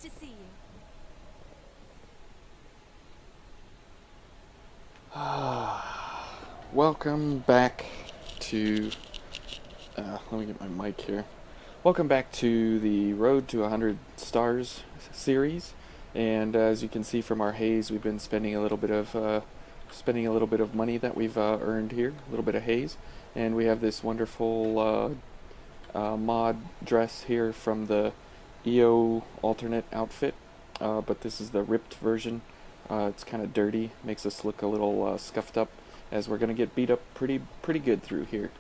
to see you. Welcome back to. Let me get my mic here. Welcome back to the Road to 100 Stars series, and as you can see from our haze, we've been spending a little bit of money that we've earned here, a little bit of haze, and we have this wonderful mod dress here from the EO alternate outfit, but this is the ripped version. It's kind of dirty, makes us look a little scuffed up, as we're going to get beat up pretty good through here.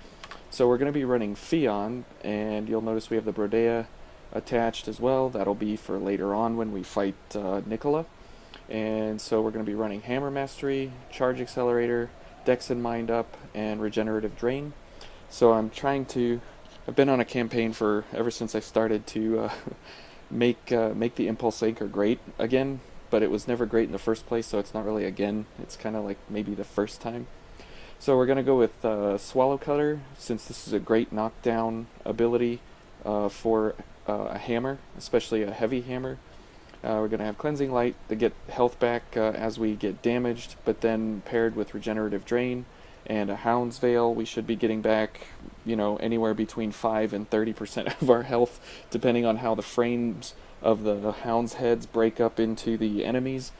So we're going to be running Fion, and you'll notice we have the Brodea attached as well. That'll be for later on when we fight Nicola. And so we're going to be running Hammer Mastery, Charge Accelerator, Dex and Mind Up, and Regenerative Drain. So I've been on a campaign for ever since I started to make the Impulse Anchor great again, but it was never great in the first place, so it's not really again. It's kind of like maybe the first time. So we're going to go with Swallow Cutter, since this is a great knockdown ability for a hammer, especially a heavy hammer. We're going to have Cleansing Light to get health back as we get damaged, but then paired with Regenerative Drain and a Hound's Veil, we should be getting back, anywhere between 5 and 30% of our health, depending on how the frames of the Hound's heads break up into the enemies.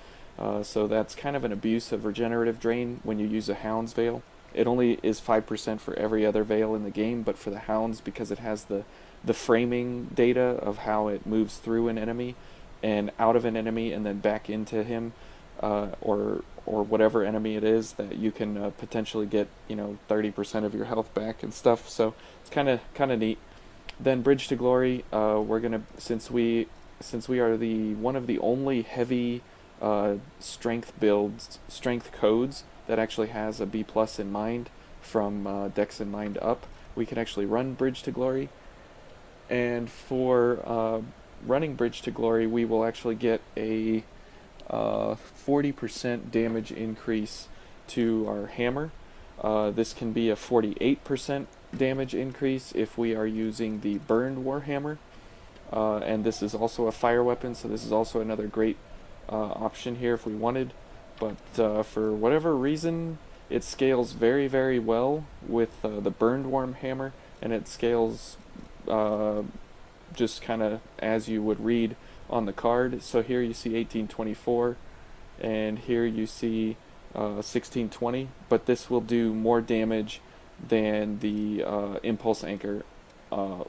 So that's kind of an abuse of Regenerative Drain when you use a Hound's Veil. It only is 5% for every other Veil in the game, but for the Hounds, because it has the framing data of how it moves through an enemy and out of an enemy and then back into him, or whatever enemy it is, that you can potentially get 30% of your health back and stuff. So it's kind of neat. Then Bridge to Glory, we're gonna since we are the one of the only heavy strength codes that actually has a B plus in mind from Dex and Mind up, we can actually run Bridge to Glory. And for running Bridge to Glory, we will actually get a 40% damage increase to our hammer. This can be a 48% damage increase if we are using the Burned Warhammer. And this is also a fire weapon, so this is also another great option here if we wanted. But for whatever reason, it scales very, very well with the Burned Warhammer, and it scales just kind of as you would read on the card. So here you see 1824, and here you see 1620, but this will do more damage than the Impulse Anchor on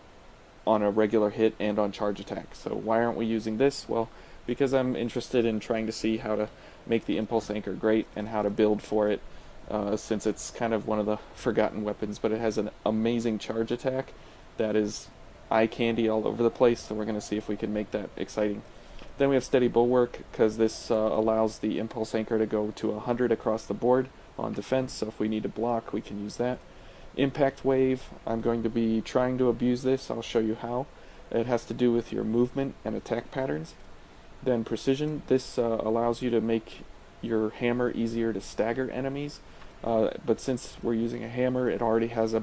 a regular hit and on charge attack. So why aren't we using this? Well, because I'm interested in trying to see how to make the Impulse Anchor great and how to build for it, since it's kind of one of the forgotten weapons, but it has an amazing charge attack that is eye candy all over the place, so we're going to see if we can make that exciting. Then we have Steady Bulwark, because this allows the Impulse Anchor to go to 100 across the board on defense, so if we need to block, we can use that. Impact Wave, I'm going to be trying to abuse this. I'll show you how. It has to do with your movement and attack patterns. Then Precision, this allows you to make your hammer easier to stagger enemies, but since we're using a hammer, it already has a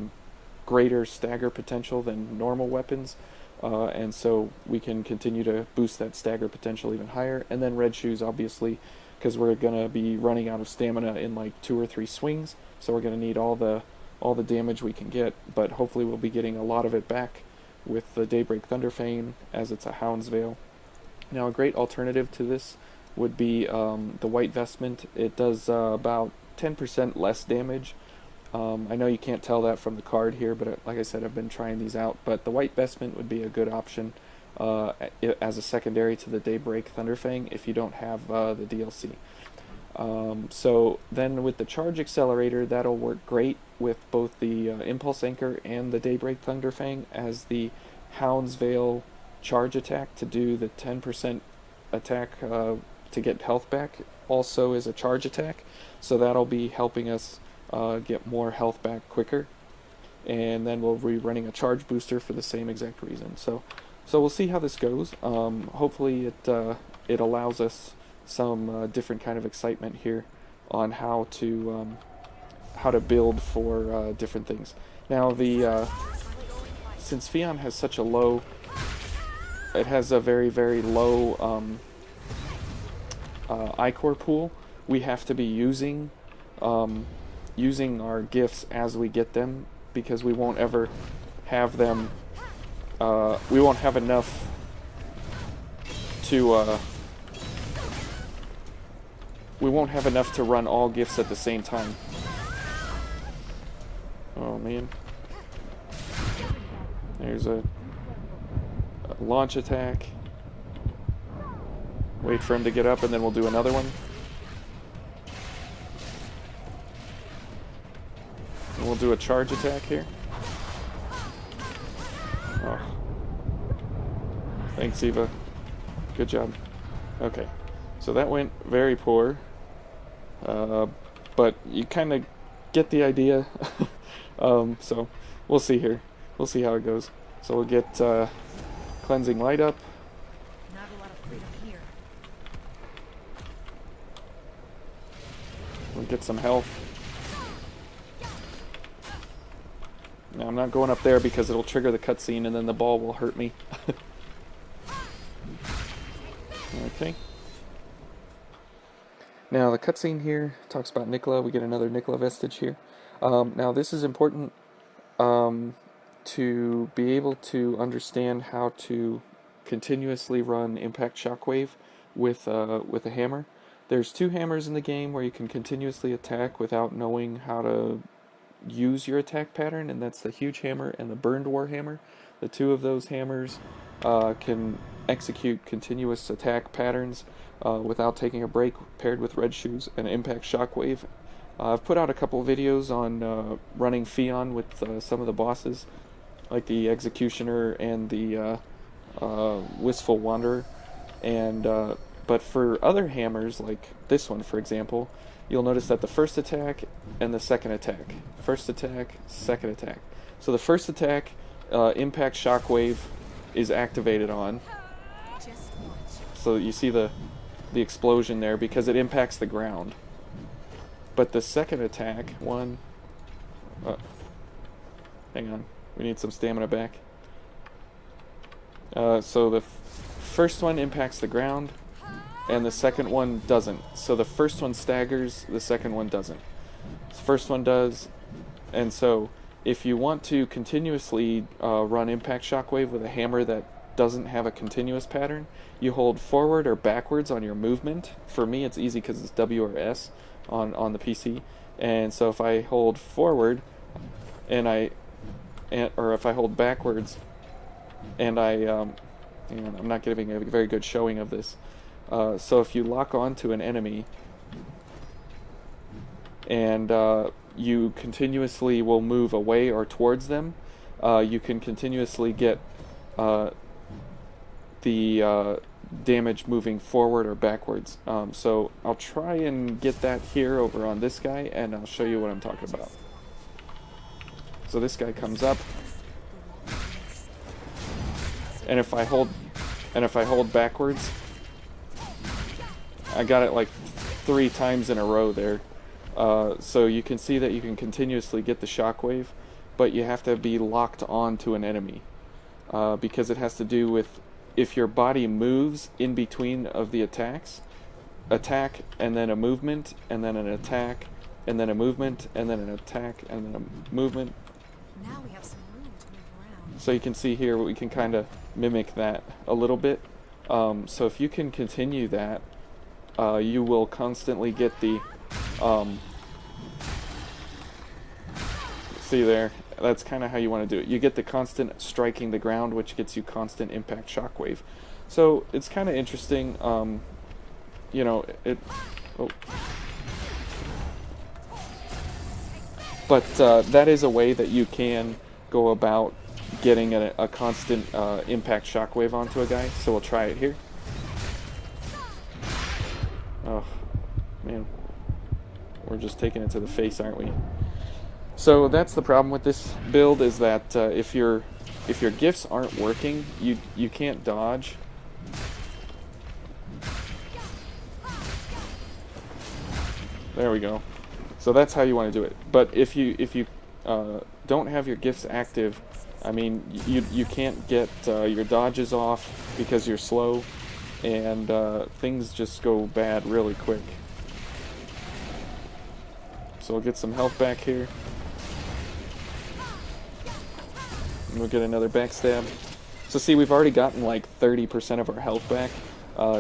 greater stagger potential than normal weapons, and so we can continue to boost that stagger potential even higher. And then Red Shoes, obviously, because we're going to be running out of stamina in like 2 or 3 swings, so we're going to need all the damage we can get, but hopefully we'll be getting a lot of it back with the Daybreak Thunderfang, as it's a Hound's Veil. Now, a great alternative to this would be the White Vestment. It does about 10% less damage. I know you can't tell that from the card here, but like I said, I've been trying these out. But the White Vestment would be a good option as a secondary to the Daybreak Thunderfang if you don't have the DLC. So then with the Charge Accelerator, that'll work great with both the Impulse Anchor and the Daybreak Thunderfang as the Hound's Veil charge attack to do the 10% attack to get health back also is a charge attack, so that'll be helping us get more health back quicker. And then we'll be running a charge booster for the same exact reason. So we'll see how this goes. Hopefully it allows us some different kind of excitement here on how to build for different things. Now since Fion has such a low it has a very, very low ichor pool. We have to be using our gifts as we get them, because we won't ever have them. We won't have enough to. We won't have enough to run all gifts at the same time. Oh man. There's a launch attack. Wait for him to get up and then we'll do another one. And we'll do a charge attack here. Oh. Thanks, Eva. Good job. Okay. So that went very poor. But you kind of get the idea. So we'll see here. We'll see how it goes. So we'll get cleansing light up. Not a lot of freedom here. We'll get some health. Now I'm not going up there because it'll trigger the cutscene and then the ball will hurt me. Okay. Now the cutscene here talks about Nicola. We get another Nicola vestige here. Now this is important to be able to understand how to continuously run Impact Shockwave with a hammer. There's two hammers in the game where you can continuously attack without knowing how to use your attack pattern, and that's the huge hammer and the burned war hammer. The two of those hammers can execute continuous attack patterns without taking a break, paired with red shoes and Impact Shockwave. I've put out a couple videos on running Fion with some of the bosses, like the Executioner and the Wistful Wanderer. And but for other hammers, like this one for example, you'll notice that the first attack and the second attack. First attack, second attack. So the first attack, Impact Shockwave, is activated on. So you see the explosion there because it impacts the ground. But the second attack, hang on, we need some stamina back. So the first one impacts the ground, and the second one doesn't. So the first one staggers, the second one doesn't. The first one does, and so if you want to continuously run Impact Shockwave with a hammer that doesn't have a continuous pattern, you hold forward or backwards on your movement. For me it's easy because it's W or S on the PC, and so if I hold forward or if I hold backwards and I'm not giving a very good showing of this. So if you lock onto an enemy and you continuously will move away or towards them, you can continuously get the damage moving forward or backwards. So I'll try and get that here over on this guy, and I'll show you what I'm talking about. So this guy comes up, and if I hold backwards, I got it like 3 times in a row there. So you can see that you can continuously get the shockwave, but you have to be locked on to an enemy, because it has to do with if your body moves in between of the attack and then a movement and then an attack and then a movement and then an attack and then a movement. Now we have some room to move around. So you can see here we can kind of mimic that a little bit. So if you can continue that, you will constantly get the see there, that's kind of how you want to do it. You get the constant striking the ground, which gets you constant Impact Shockwave. So it's kind of interesting. You know, but that is a way that you can go about getting a constant Impact Shockwave onto a guy. So we'll try it here. Oh man, we're just taking it to the face, aren't we? So that's the problem with this build, is that if your gifts aren't working, you can't dodge. There we go. So that's how you want to do it. But if you don't have your gifts active, I mean, you can't get your dodges off because you're slow, and things just go bad really quick. So we'll get some health back here. And we'll get another backstab. So see, we've already gotten like 30% of our health back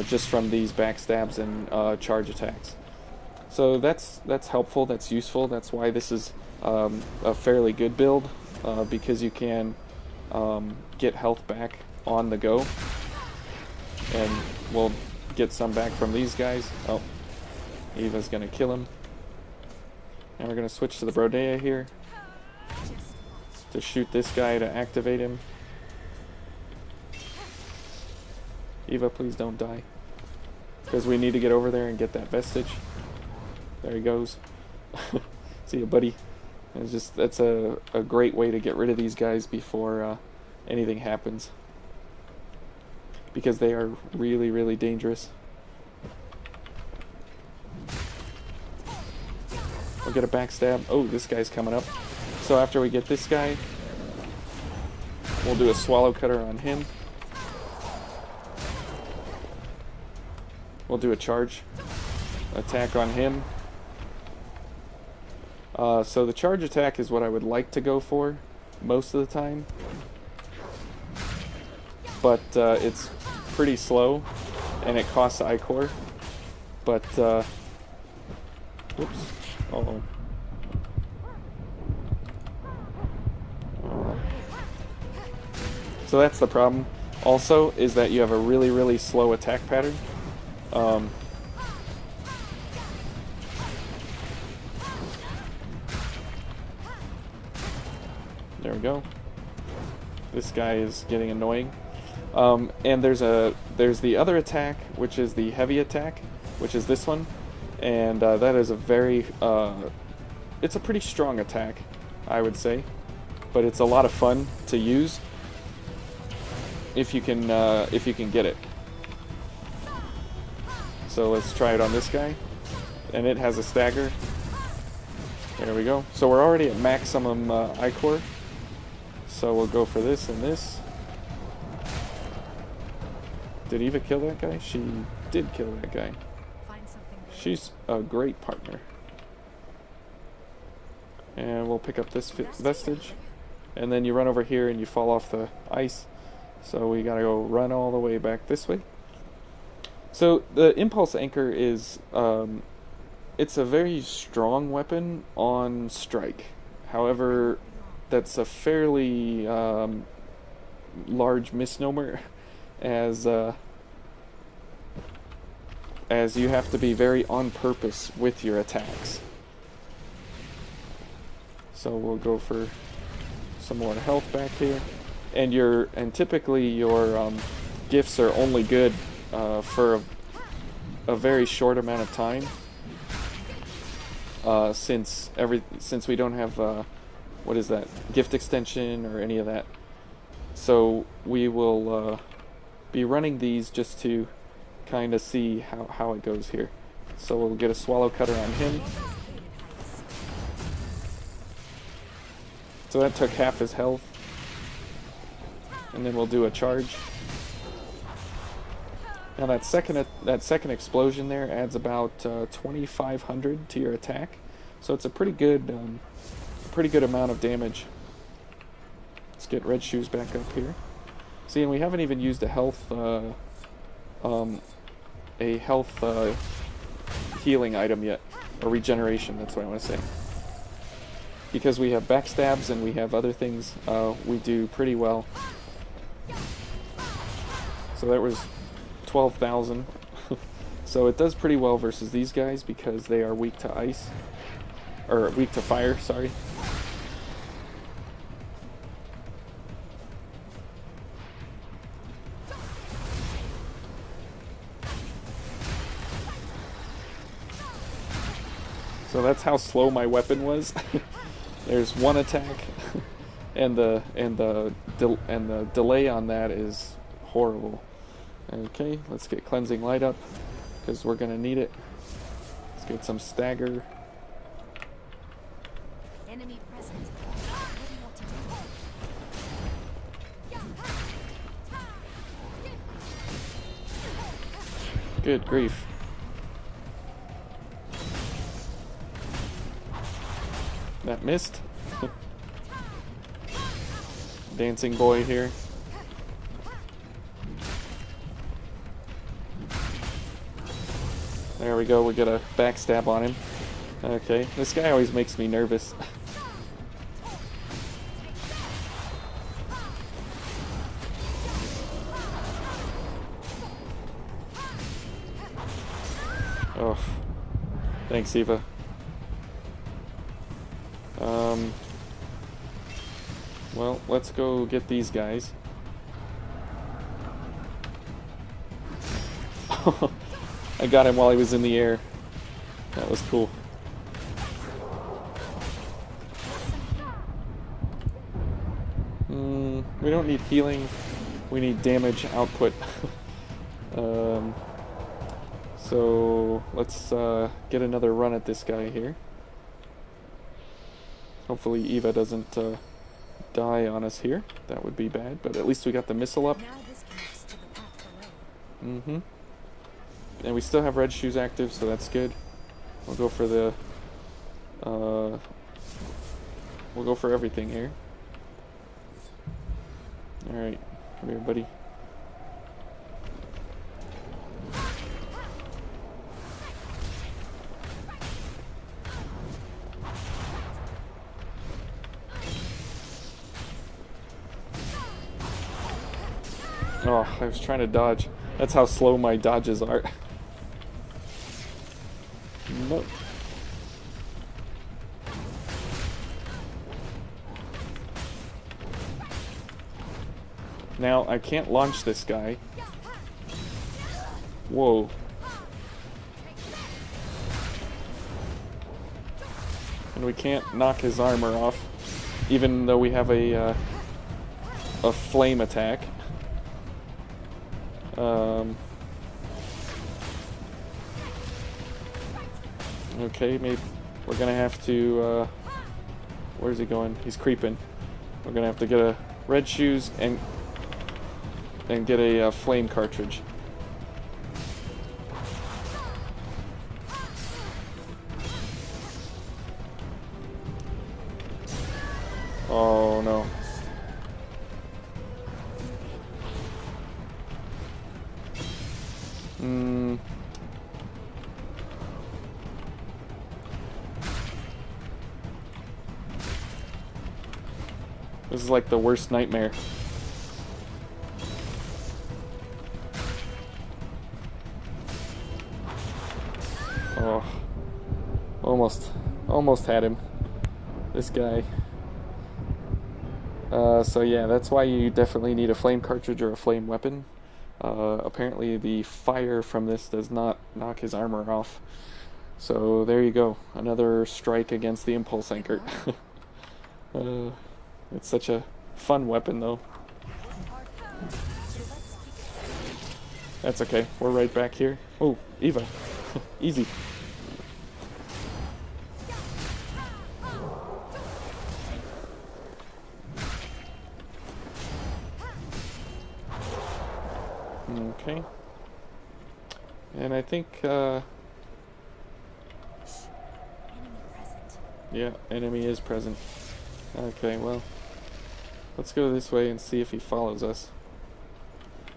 just from these backstabs and charge attacks. So that's helpful, that's useful, that's why this is a fairly good build, because you can get health back on the go. And we'll get some back from these guys. Oh, Eva's gonna kill him. And we're gonna switch to the Brodea here to shoot this guy to activate him. Eva, please don't die, because we need to get over there and get that vestige. There he goes. See ya, buddy. That's a great way to get rid of these guys before anything happens, because they are really, really dangerous. We'll get a backstab. Oh, this guy's coming up. So after we get this guy, we'll do a swallow cutter on him. We'll do a charge attack on him. So the charge attack is what I would like to go for most of the time, but it's pretty slow and it costs Ichor. But whoops. Uh-oh. So that's the problem. Also, is that you have a really, really slow attack pattern. There we go. This guy is getting annoying. And there's the other attack, which is the heavy attack, which is this one, and that is a very it's a pretty strong attack, I would say, but it's a lot of fun to use if you can get it. So let's try it on this guy, and it has a stagger. There we go. So we're already at maximum Ichor. So we'll go for this and this. Did Eva kill that guy? She did kill that guy. She's a great partner. And we'll pick up this vestige. And then you run over here and you fall off the ice. So we gotta go run all the way back this way. So the impulse anchor is, it's a very strong weapon on strike. However, that's a fairly large misnomer, as you have to be very on purpose with your attacks. So we'll go for some more health back here, and typically your gifts are only good for a very short amount of time, since we don't have what is that, gift extension or any of that. So we will be running these just to kind of see how it goes here. So we'll get a swallow cutter on him. So that took half his health. And then we'll do a charge. Now that second explosion there adds about 2,500 to your attack. So it's a pretty good amount of damage. Let's get Red Shoes back up here. See, and we haven't even used a health healing item yet, or regeneration. That's what I want to say. Because we have backstabs and we have other things, we do pretty well. So that was 12,000. So it does pretty well versus these guys because they are weak to ice, or weak to fire. Sorry. So that's how slow my weapon was. There's one attack, and the delay on that is horrible. Okay, let's get cleansing light up because we're gonna need it. Let's get some stagger. Enemy present. What do you want to do? Good grief. That missed. Dancing boy here. There we go, we got a backstab on him. Okay, this guy always makes me nervous. Oh, thanks, Eva. Well, let's go get these guys. I got him while he was in the air. That was cool. We don't need healing. We need damage output. So let's get another run at this guy here. Hopefully Eva doesn't die on us here. That would be bad, but at least we got the missile up. Now this connects to the path below. And we still have red shoes active, so that's good. We'll go for the we'll go for everything here. Alright, come here, buddy. Oh, I was trying to dodge. That's how slow my dodges are. Nope. Now, I can't launch this guy. Whoa. And we can't knock his armor off, even though we have a flame attack. Okay, maybe we're gonna have to, where's he going? He's creeping. We're gonna have to get a red shoes and get a flame cartridge. Oh no. This is like the worst nightmare. Oh, almost had him. This guy. So yeah, that's why you definitely need a flame cartridge or a flame weapon. Apparently the fire from this does not knock his armor off. So there you go, another strike against the impulse anchor. It's such a fun weapon though. That's okay, we're right back here. Oh, Eva. Easy. Okay. And I think, Enemy present. yeah, enemy is present. Okay, well, let's go this way and see if he follows us.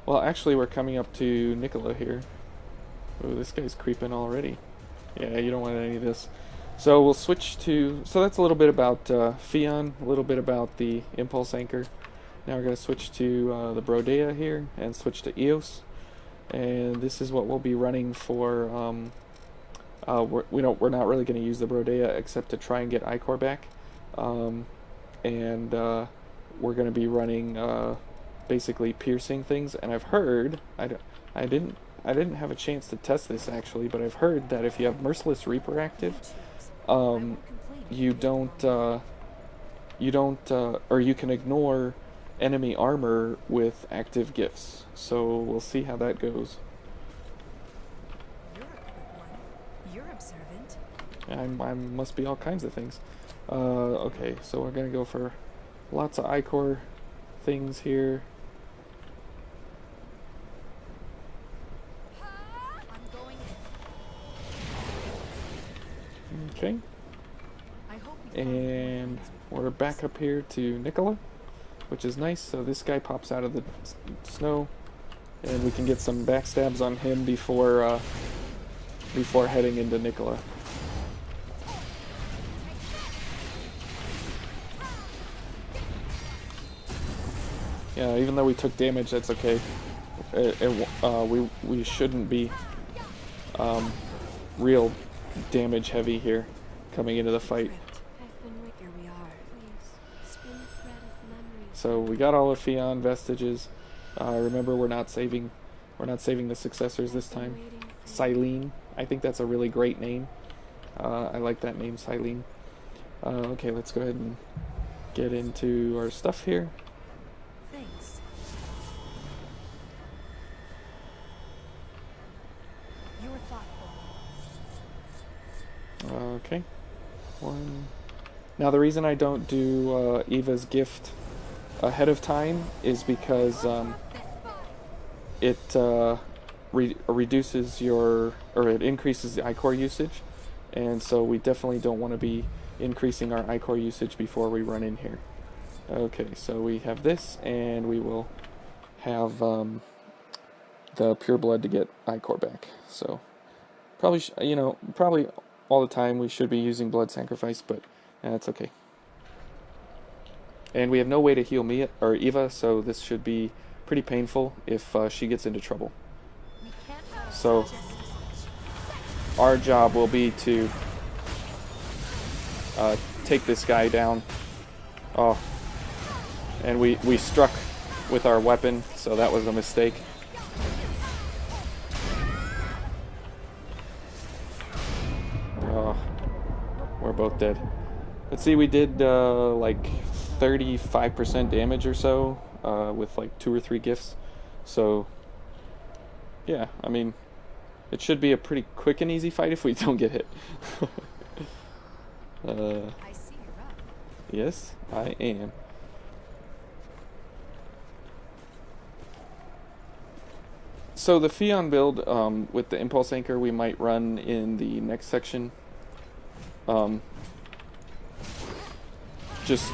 Well, actually, we're coming up to Nicola here. Oh, this guy's creeping already. Yeah, you don't want any of this. So we'll switch to... So that's a little bit about Fion, a little bit about the impulse anchor. Now we're going to switch to the Brodea here and switch to Eos. And this is what we'll be running for... we're not really going to use the Brodea except to try and get Icor back. And we're going to be running basically piercing things. And I've heard... I didn't have a chance to test this actually, but I've heard that if you have Merciless Reaper active, you can ignore enemy armor with active gifts. So we'll see how that goes. You're a quick one. You're observant. I must be all kinds of things. Okay, so we're gonna go for lots of Icor things here. On Okay. And we're back up here to Nicola, which is nice. So this guy pops out of the snow, and we can get some backstabs on him before heading into Nicola. Yeah, even though we took damage, that's okay. We shouldn't be real damage heavy here coming into the fight. So we got all of Fion vestiges. Remember, we're not saving the successors this time. Silene, I think that's a really great name. I like that name, Silene. Okay, let's go ahead and get into our stuff here. Thanks. You were thoughtful. Okay. One. Now the reason I don't do Eva's gift ahead of time is because it reduces it increases the iCore usage, and so we definitely don't want to be increasing our iCore usage before we run in here. Okay, so we have this, and we will have the pure blood to get iCore back. So probably probably all the time we should be using blood sacrifice, but that's okay. And we have no way to heal Mia or Eva, so this should be pretty painful if she gets into trouble. So our job will be to take this guy down. Oh, and we struck with our weapon, so that was a mistake. Oh, we're both dead. Let's see, we did like 35% damage or so with like 2 or 3 gifts. So yeah, I mean, it should be a pretty quick and easy fight if we don't get hit. I see you're up. Yes, I am. So the Fion build with the Impulse Anchor we might run in the next section. Just...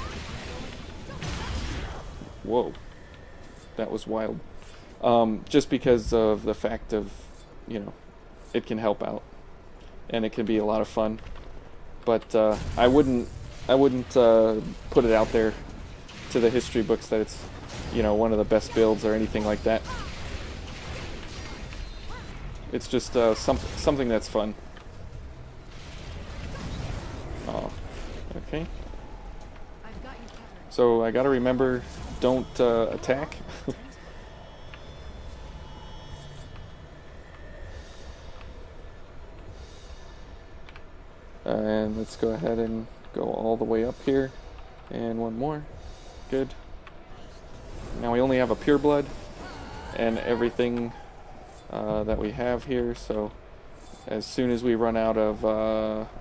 Whoa. That was wild. Just because of the fact of, it can help out. And it can be a lot of fun. But I wouldn't put it out there to the history books that it's, one of the best builds or anything like that. It's just something that's fun. Oh, okay. So I gotta remember, don't attack. And let's go ahead and go all the way up here. And one more. Good. Now we only have a pure blood and everything that we have here, so as soon as we run out of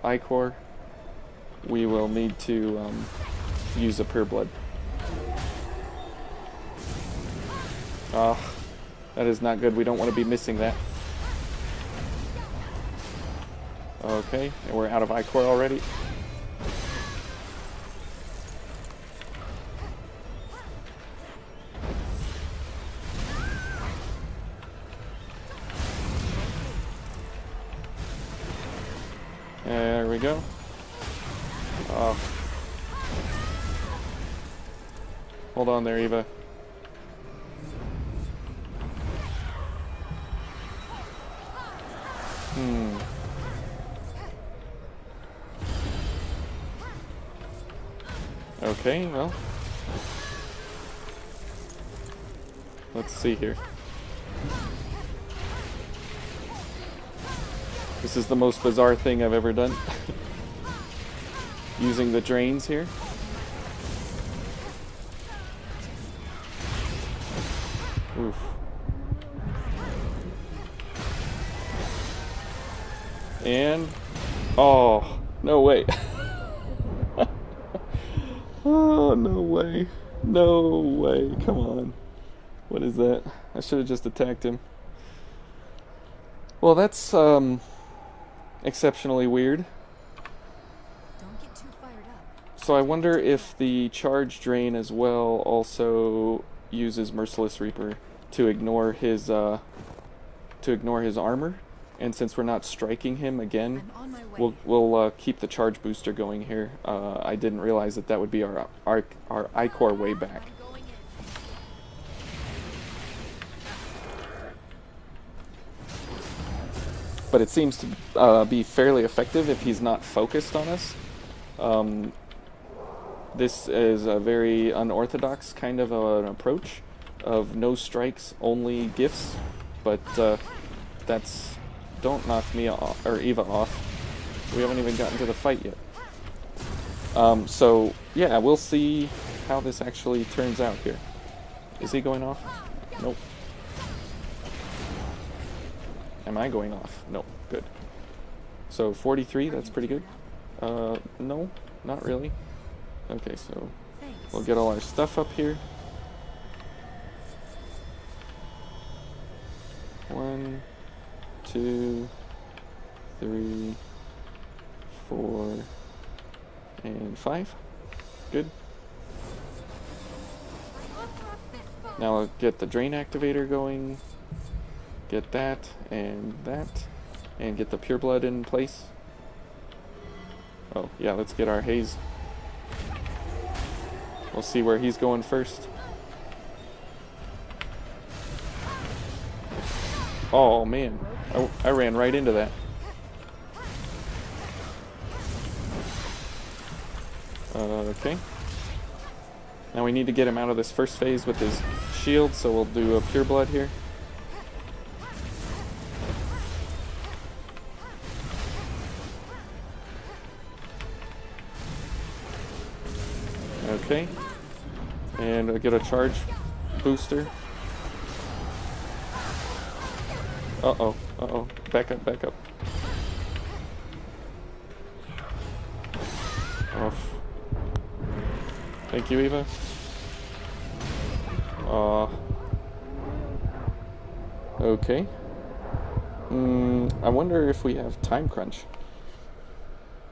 iCore, we will need to use a pure blood. That is not good. We don't want to be missing that. Okay, and we're out of iCore already. There we go. Hold on there, Eva. Okay, well. Let's see here. This is the most bizarre thing I've ever done. Using the drains here. Oof. And... oh, no way. Oh, no way. No way. Come on. What is that? I should have just attacked him. Well, that's exceptionally weird. So I wonder if the charge drain as well also uses Merciless Reaper to ignore his armor, and since we're not striking him again, we'll keep the charge booster going here. I didn't realize that would be our I-core way back. But it seems to be fairly effective if he's not focused on us. This is a very unorthodox kind of an approach of no strikes, only gifts. But that's... Don't knock me off, or Eva off. We haven't even gotten to the fight yet. So, yeah, we'll see how this actually turns out here. Is he going off? Nope. Am I going off? No. Good. So 43, that's pretty good. No, not really. Okay, so we'll get all our stuff up here. 1, 2, 3, 4, and 5. Good. Now I'll get the drain activator going. Get that, and get the pure blood in place. Oh, yeah, let's get our haze. We'll see where he's going first. Oh, man. I ran right into that. Okay. Now we need to get him out of this first phase with his shield, so we'll do a pure blood here. Okay, and I'll get a charge booster. Uh-oh, uh-oh, back up, back up. Off. Thank you, Eva. Okay. I wonder if we have time crunch.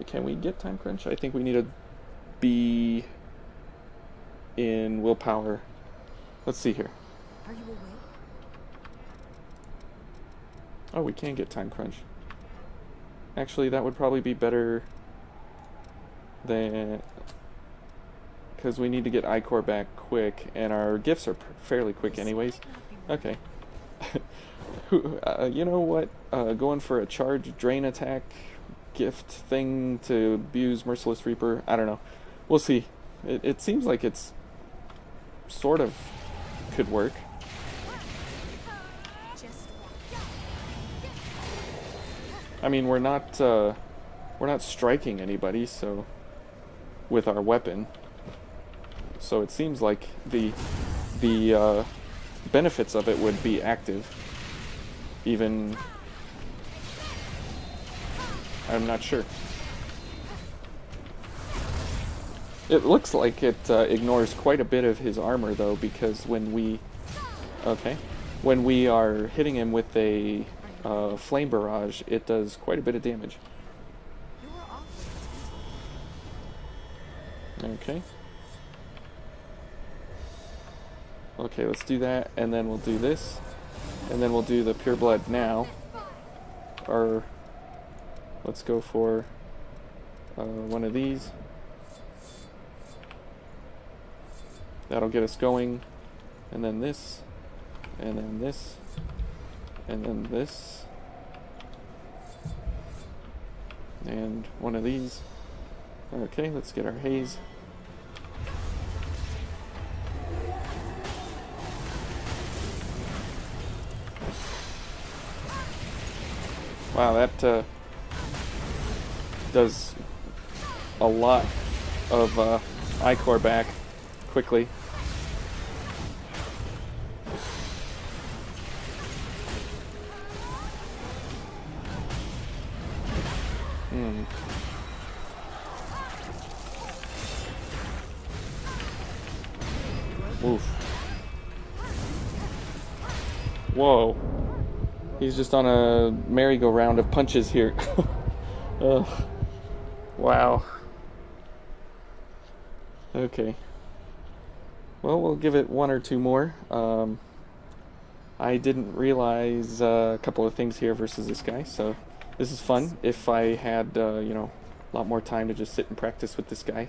Can we get time crunch? I think we need to be in willpower. Let's see here. Are you awake? Oh, we can get time crunch. Actually, that would probably be better than... because we need to get I-core back quick, and our gifts are fairly quick anyways. Okay. You know what? Going for a charge drain attack gift thing to abuse Merciless Reaper? I don't know. We'll see. It seems like it's sort of could work. I mean, we're not striking anybody, so with our weapon. So it seems like the benefits of it would be active. Even I'm not sure. It looks like it ignores quite a bit of his armor, though, because when we are hitting him with a flame barrage, it does quite a bit of damage. Okay. Okay, let's do that, and then we'll do this, and then we'll do the pure blood now. Or let's go for one of these. That'll get us going, and then this, and then this, and then this, and one of these. Okay, let's get our haze. Wow, that does a lot of I-core back quickly. Oof. Whoa. He's just on a merry-go-round of punches here. Wow. Okay. Well, we'll give it one or two more. I didn't realize a couple of things here versus this guy, so this is fun. If I had, a lot more time to just sit and practice with this guy,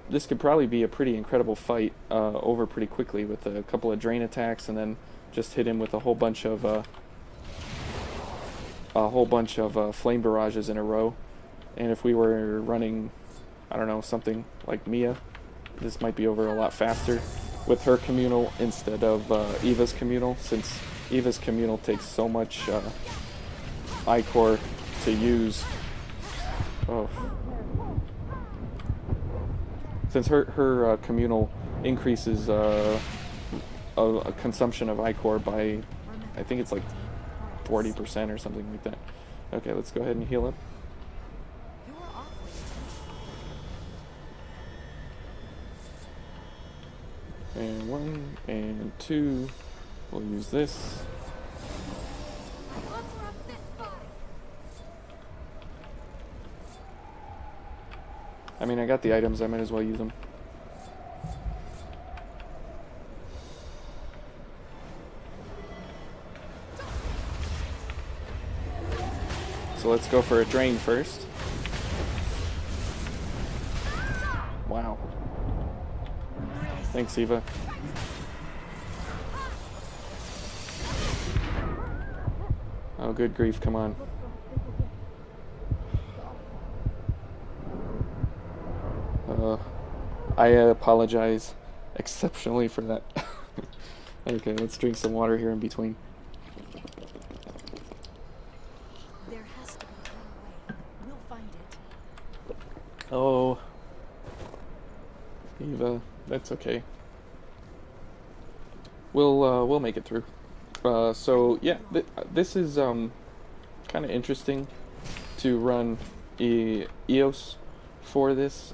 this could probably be a pretty incredible fight over pretty quickly with a couple of drain attacks, and then just hit him with a whole bunch of flame barrages in a row. And if we were running, I don't know, something like Mia, this might be over a lot faster with her communal instead of Eva's communal, since Eva's communal takes so much I-core to use. Oh. Since her communal increases a consumption of I-core by, I think it's like 40% or something like that. Okay, let's go ahead and heal up. And 1 and 2. We'll use this. I mean, I got the items, I might as well use them. So let's go for a drain first. Wow. Thanks, Eva. Oh, good grief, come on. I apologize exceptionally for that. Okay, let's drink some water here in between. There has to be a way. We'll find it. Oh, Eva, that's okay. We'll make it through. So yeah, this is kind of interesting to run EOS for this.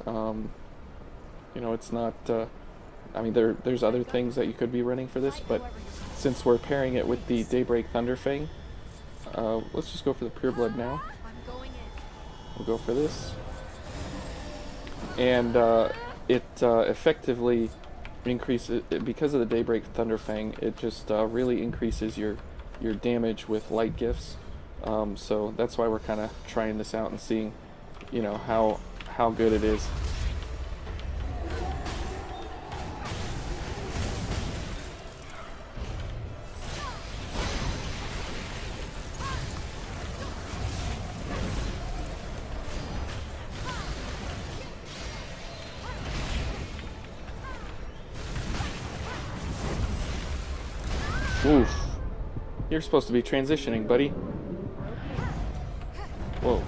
It's not. I mean, there's other things that you could be running for this, but since we're pairing it with the Daybreak Thunderfang, let's just go for the Pure Blood now. We'll go for this, and it effectively increases because of the Daybreak Thunderfang. It just really increases your damage with light gifts. So that's why we're kind of trying this out and seeing, how good it is. Oof. You're supposed to be transitioning, buddy. Whoa.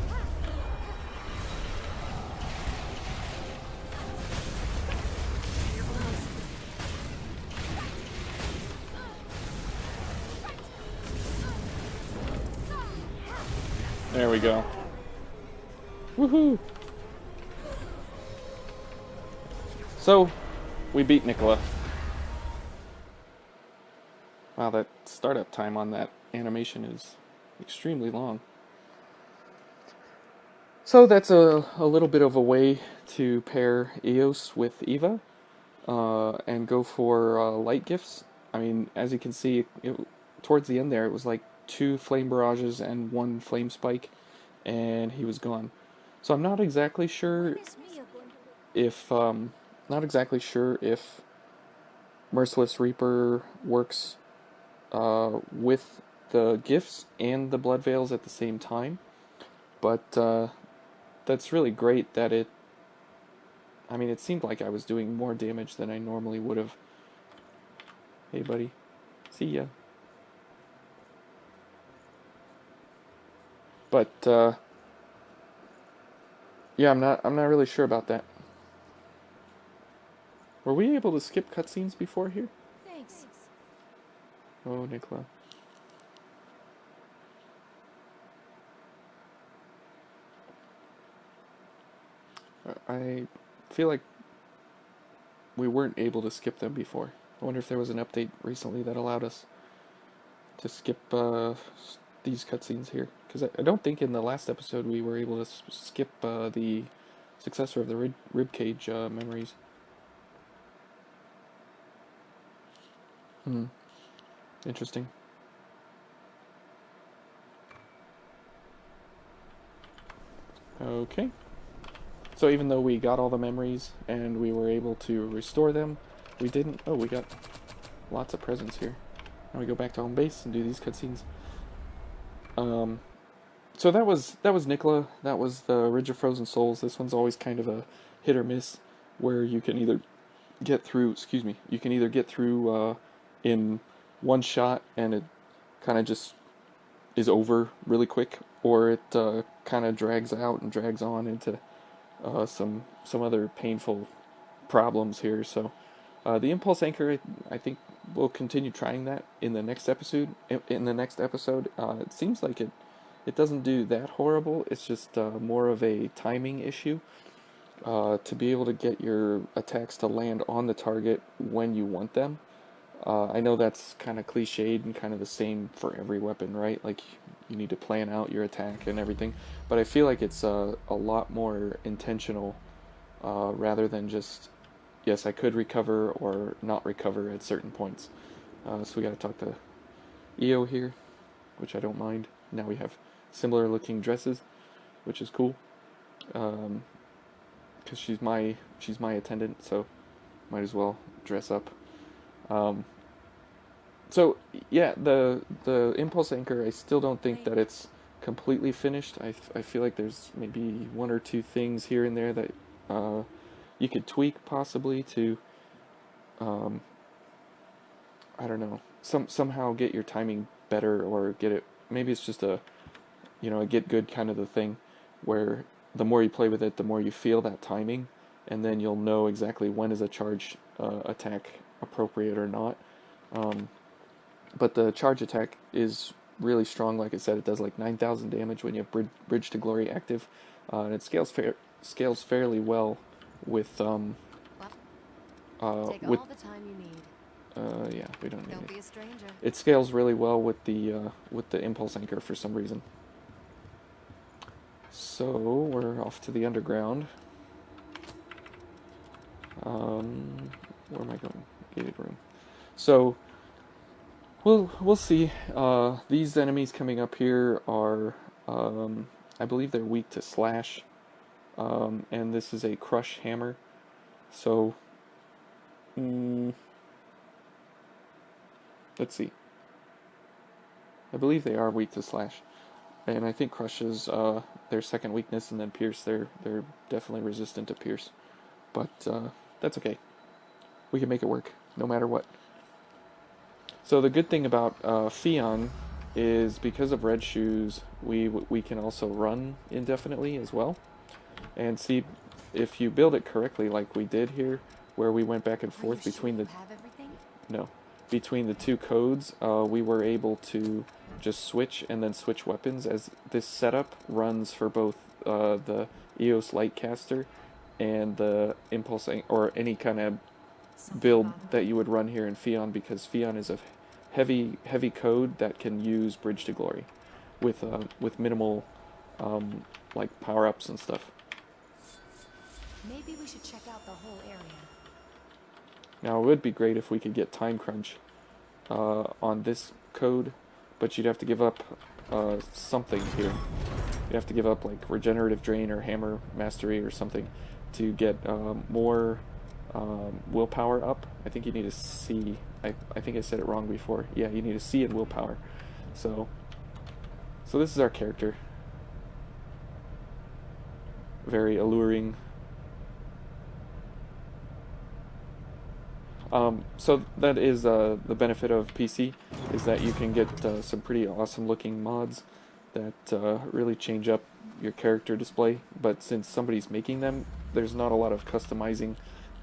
There we go. Woohoo! So, we beat Nicola. Wow, that startup time on that animation is extremely long. So that's a little bit of a way to pair EOS with Eva and go for light gifts. I mean, as you can see, towards the end there, it was like 2 flame barrages and 1 flame spike, and he was gone. So I'm not exactly sure if Merciless Reaper works with the gifts and the blood veils at the same time, but that's really great that it seemed like I was doing more damage than I normally would have. Hey buddy, see ya. But yeah, I'm not really sure about that. Were we able to skip cutscenes before here? Thanks. Oh, Nicola. I feel like we weren't able to skip them before. I wonder if there was an update recently that allowed us to skip these cutscenes here. Because I don't think in the last episode we were able to skip the successor of the ribcage memories. Hmm. Interesting. Okay. So even though we got all the memories and we were able to restore them, we didn't. Oh, we got lots of presents here. Now we go back to home base and do these cutscenes. Um, so that was Nicola. That was the Ridge of Frozen Souls. This one's always kind of a hit or miss, where you can either get through. Excuse me. You can either get through in one shot and it kind of just is over really quick, or it kind of drags out and drags on into some other painful problems here. So the impulse anchor, I think we'll continue trying that in the next episode. In the next episode, it seems like it doesn't do that horrible. It's just more of a timing issue. To be able to get your attacks to land on the target when you want them. I know that's kind of cliched and kind of the same for every weapon, right? Like you need to plan out your attack and everything, but I feel like it's a lot more intentional rather than just yes, I could recover or not recover at certain points. So we got to talk to EO here, which I don't mind. Now we have similar looking dresses, which is cool. Because she's my attendant, so might as well dress up. Um, so yeah, the impulse anchor, I still don't think that it's completely finished. I feel like there's maybe one or two things here and there that you could tweak possibly to um, I don't know, somehow get your timing better or get it. Maybe it's just a get good kind of the thing, where the more you play with it, the more you feel that timing, and then you'll know exactly when is a charge attack appropriate or not. Um, but the charge attack is really strong. Like I said, it does like 9,000 damage when you have Bridge to Glory active, and it scales fairly well with Well, take with all the time you need. yeah, we don't need Don't it. be a stranger. It scales really well with the impulse anchor for some reason. So we're off to the underground. Where am I going? Gated room. So we'll see. These enemies coming up here are, I believe they're weak to slash, and this is a crush hammer. So, mm, let's see. I believe they are weak to slash, and I think crush is their second weakness, and then pierce. They're definitely resistant to pierce, but that's okay. We can make it work no matter what. So the good thing about Fion is because of red shoes, we can also run indefinitely as well. And see, if you build it correctly, like we did here, where we went back and Are you forth sure between you the have everything? no, between the two codes, we were able to just switch and then switch weapons, as this setup runs for both the EOS Lightcaster and the Impulse or any kind of Something build that bothering you you? would run here in Fion, because Fion is a heavy code that can use Bridge to Glory with minimal like power ups and stuff. Maybe we should check out the whole area. Now it would be great if we could get Time Crunch on this code, but you'd have to give up something here. You have to give up like Regenerative Drain or Hammer Mastery or something to get more willpower up. I think you need a C. I think I said it wrong before. Yeah, you need a C in willpower. So, so this is our character. Very alluring. So that is the benefit of PC, is that you can get some pretty awesome looking mods that really change up your character display. But since somebody's making them, there's not a lot of customizing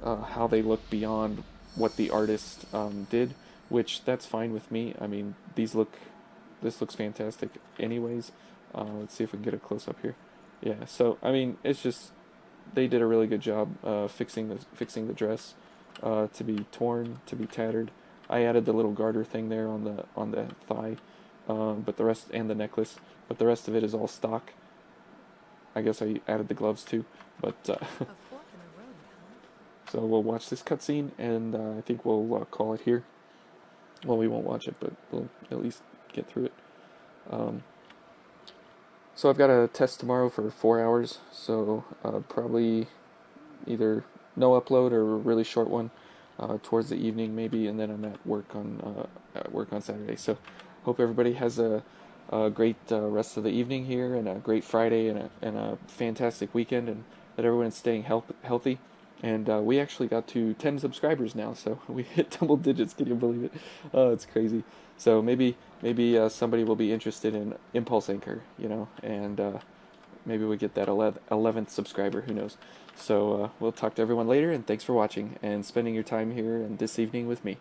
how they look beyond what the artist did, which that's fine with me. I mean, this looks fantastic anyways. Let's see if we can get a close up here. Yeah, so I mean, it's just they did a really good job fixing the dress to be torn, to be tattered. I added the little garter thing there on the thigh, but the rest and the necklace, but the rest of it is all stock. I guess I added the gloves too, but A fork in the road, huh? so we'll watch this cutscene, and I think we'll call it here. Well, we won't watch it, but we'll at least get through it. Um, so I've got a test tomorrow for 4 hours, so probably either no upload or a really short one towards the evening maybe, and then I'm at work on Saturday. So hope everybody has a great rest of the evening here, and a great Friday, and a fantastic weekend, and that everyone's staying healthy. And we actually got to 10 subscribers now, so we hit double digits. Can you believe it? Oh, it's crazy. So maybe somebody will be interested in Impulse Anchor, and maybe we get that 11th subscriber. Who knows? So we'll talk to everyone later, and thanks for watching and spending your time here and this evening with me.